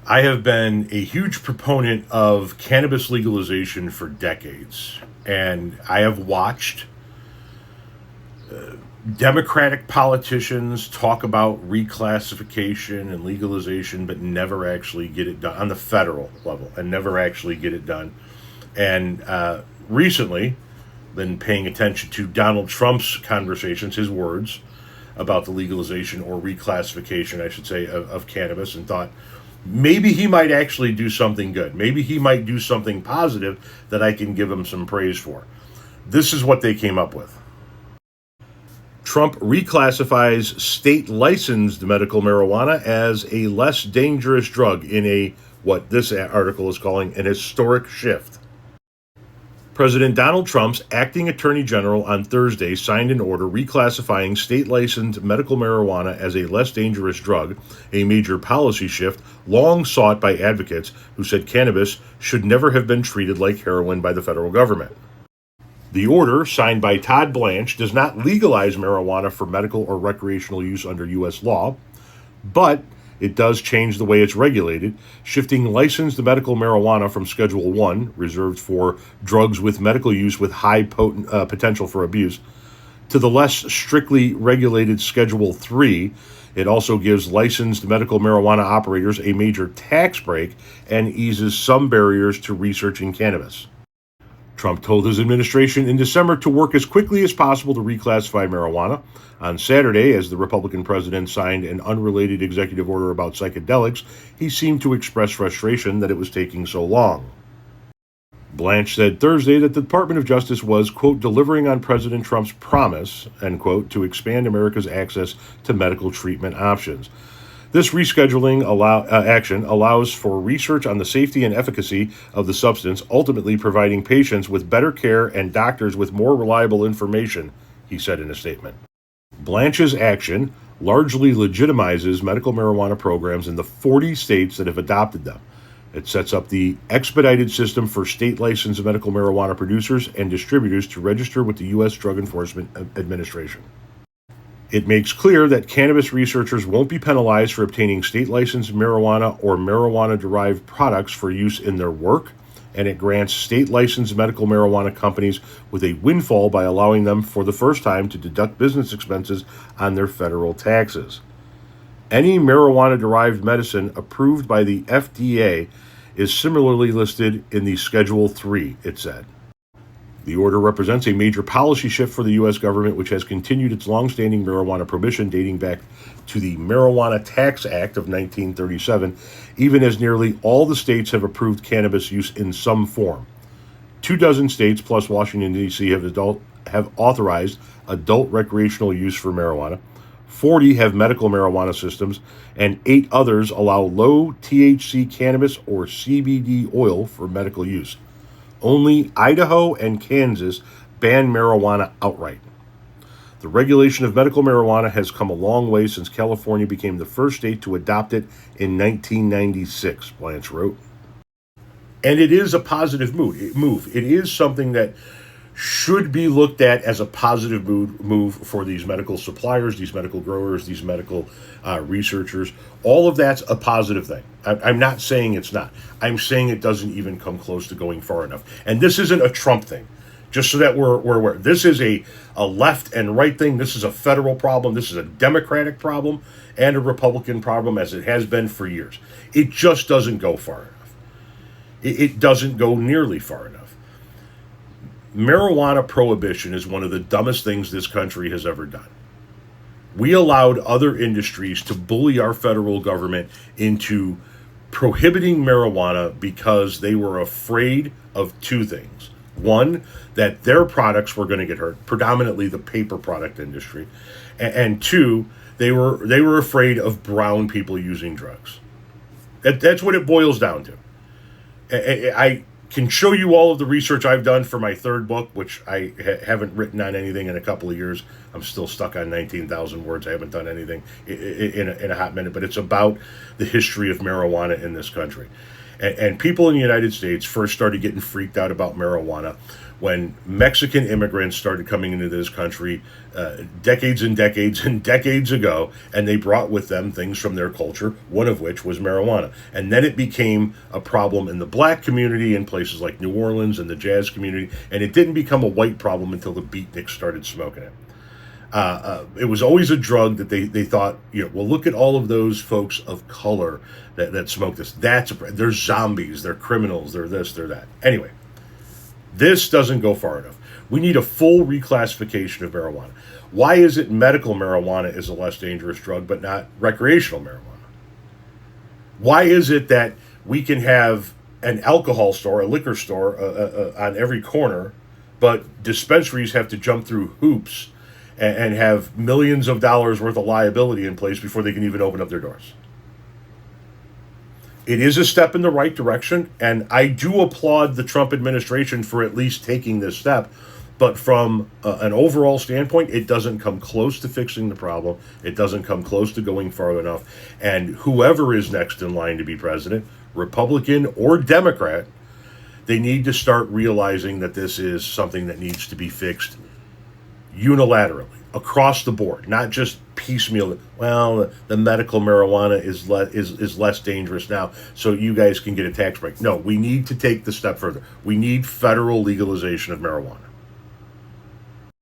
I have been a huge proponent of cannabis legalization for decades, and I have watched Democratic politicians talk about reclassification and legalization, but never actually get it done on the federal level and never actually get it done. And recently, been paying attention to Donald Trump's conversations, his words about the legalization or reclassification, I should say, of cannabis, and thought maybe he might actually do something good. Maybe he might do something positive that I can give him some praise for. This is what they came up with. Trump reclassifies state licensed medical marijuana as a less dangerous drug in a, what this article is calling, an historic shift. President Donald Trump's acting attorney general on Thursday signed an order reclassifying state licensed medical marijuana as a less dangerous drug, a major policy shift long sought by advocates who said cannabis should never have been treated like heroin by the federal government. The order, signed by Todd Blanche, does not legalize marijuana for medical or recreational use under U.S. law, but it does change the way it's regulated, shifting licensed medical marijuana from Schedule 1, reserved for drugs with medical use with high potential for abuse, to the less strictly regulated Schedule 3. It also gives licensed medical marijuana operators a major tax break and eases some barriers to researching cannabis. Trump told his administration in December to work as quickly as possible to reclassify marijuana. On Saturday, as the Republican president signed an unrelated executive order about psychedelics, he seemed to express frustration that it was taking so long. Blanche said Thursday that the Department of Justice was, quote, delivering on President Trump's promise, end quote, to expand America's access to medical treatment options. This rescheduling action allows for research on the safety and efficacy of the substance, ultimately providing patients with better care and doctors with more reliable information, he said in a statement. Blanche's action largely legitimizes medical marijuana programs in the 40 states that have adopted them. It sets up the expedited system for state-licensed medical marijuana producers and distributors to register with the U.S. Drug Enforcement Administration. It makes clear that cannabis researchers won't be penalized for obtaining state-licensed marijuana or marijuana-derived products for use in their work, and it grants state-licensed medical marijuana companies with a windfall by allowing them for the first time to deduct business expenses on their federal taxes. Any marijuana-derived medicine approved by the FDA is similarly listed in the Schedule 3, it said. The order represents a major policy shift for the U.S. government, which has continued its longstanding marijuana prohibition dating back to the Marijuana Tax Act of 1937, even as nearly all the states have approved cannabis use in some form. 24 states, plus Washington, D.C., have authorized adult recreational use for marijuana. 40 have medical marijuana systems, and 8 others allow low THC cannabis or CBD oil for medical use. Only Idaho and Kansas ban marijuana outright. The regulation of medical marijuana has come a long way since California became the first state to adopt it in 1996, Blanche wrote. And it is a positive move. It is something that should be looked at as a positive move for these medical suppliers, these medical growers, these medical researchers. All of that's a positive thing. I'm not saying it's not. I'm saying it doesn't even come close to going far enough. And this isn't a Trump thing, just so that we're aware. This is a left and right thing. This is a federal problem. This is a Democratic problem and a Republican problem, as it has been for years. It just doesn't go far enough. It doesn't go nearly far enough. Marijuana prohibition is one of the dumbest things this country has ever done. We allowed other industries to bully our federal government into prohibiting marijuana because they were afraid of two things. One, that their products were going to get hurt, predominantly the paper product industry. And two, they were afraid of brown people using drugs. That's what it boils down to. I can show you all of the research I've done for my third book, which I haven't written on anything in a couple of years. I'm still stuck on 19,000 words. I haven't done anything in a hot minute, but it's about the history of marijuana in this country. And people in the United States first started getting freaked out about marijuana when Mexican immigrants started coming into this country decades and decades and decades ago, and they brought with them things from their culture, one of which was marijuana. And then it became a problem in the black community in places like New Orleans and the jazz community, and it didn't become a white problem until the beatniks started smoking it. It was always a drug that they thought, well, look at all of those folks of color that smoke this. They're zombies, they're criminals, they're this, they're that. Anyway, this doesn't go far enough. We need a full reclassification of marijuana. Why is it medical marijuana is a less dangerous drug, but not recreational marijuana? Why is it that we can have an alcohol store, a liquor store on every corner, but dispensaries have to jump through hoops and have millions of dollars worth of liability in place before they can even open up their doors? It is a step in the right direction, and I do applaud the Trump administration for at least taking this step. But from an overall standpoint, it doesn't come close to fixing the problem. It doesn't come close to going far enough. And whoever is next in line to be president, Republican or Democrat, they need to start realizing that this is something that needs to be fixed unilaterally, across the board, not just piecemeal. Well, the medical marijuana is less dangerous now, so you guys can get a tax break. No, we need to take the step further. We need federal legalization of marijuana.